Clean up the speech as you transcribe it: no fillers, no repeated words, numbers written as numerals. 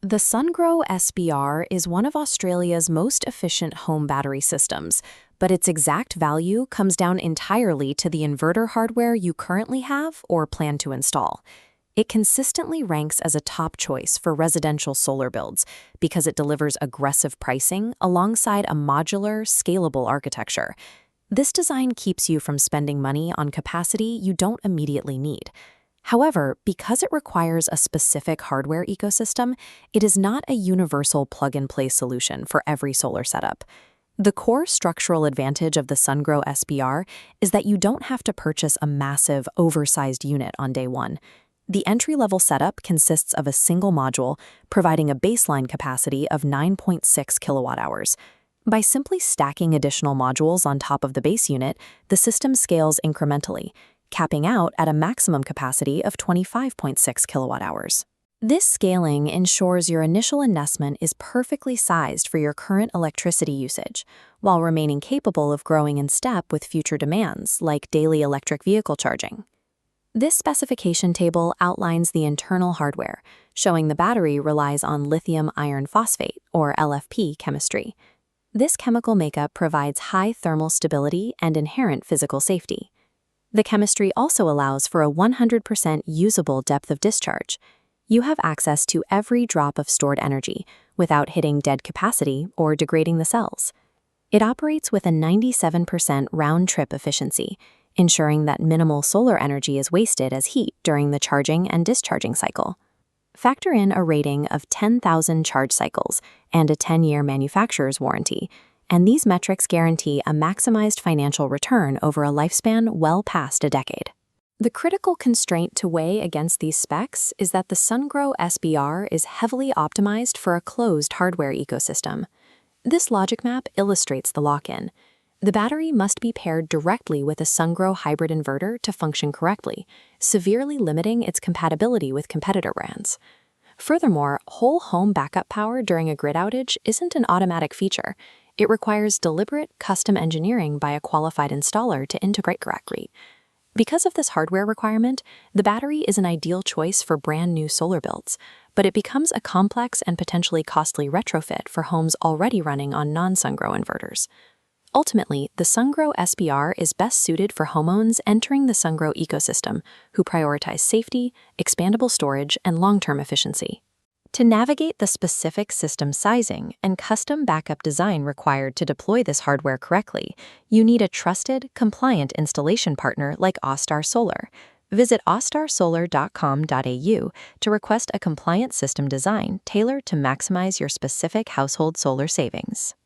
The Sungrow SBR is one of Australia's most efficient home battery systems, but its exact value comes down entirely to the inverter hardware you currently have or plan to install. It consistently ranks as a top choice for residential solar builds because it delivers aggressive pricing alongside a modular, scalable architecture. This design keeps you from spending money on capacity you don't immediately need. However, because it requires a specific hardware ecosystem, it is not a universal plug-and-play solution for every solar setup. The core structural advantage of the Sungrow SBR is that you don't have to purchase a massive, oversized unit on day one. The entry-level setup consists of a single module, providing a baseline capacity of 9.6 kilowatt-hours. By simply stacking additional modules on top of the base unit, the system scales incrementally, capping out at a maximum capacity of 25.6 kilowatt-hours. This scaling ensures your initial investment is perfectly sized for your current electricity usage, while remaining capable of growing in step with future demands, like daily electric vehicle charging. This specification table outlines the internal hardware, showing the battery relies on lithium iron phosphate, or LFP, chemistry. This chemical makeup provides high thermal stability and inherent physical safety. The chemistry also allows for a 100% usable depth of discharge. You have access to every drop of stored energy without hitting dead capacity or degrading the cells. It operates with a 97% round-trip efficiency, ensuring that minimal solar energy is wasted as heat during the charging and discharging cycle. Factor in a rating of 10,000 charge cycles and a 10-year manufacturer's warranty, and these metrics guarantee a maximized financial return over a lifespan well past a decade. The critical constraint to weigh against these specs is that the Sungrow SBR is heavily optimized for a closed hardware ecosystem. This logic map illustrates the lock-in. The battery must be paired directly with a Sungrow hybrid inverter to function correctly, severely limiting its compatibility with competitor brands. Furthermore, whole home backup power during a grid outage isn't an automatic feature. It requires deliberate custom engineering by a qualified installer to integrate correctly. Because of this hardware requirement, the battery is an ideal choice for brand new solar builds, but it becomes a complex and potentially costly retrofit for homes already running on non-Sungrow inverters. Ultimately, the Sungrow SBR is best suited for homeowners entering the Sungrow ecosystem who prioritize safety, expandable storage, and long-term efficiency. To navigate the specific system sizing and custom backup design required to deploy this hardware correctly, you need a trusted, compliant installation partner like AustarSolar. Visit austarsolar.com.au to request a compliant system design tailored to maximize your specific household solar savings.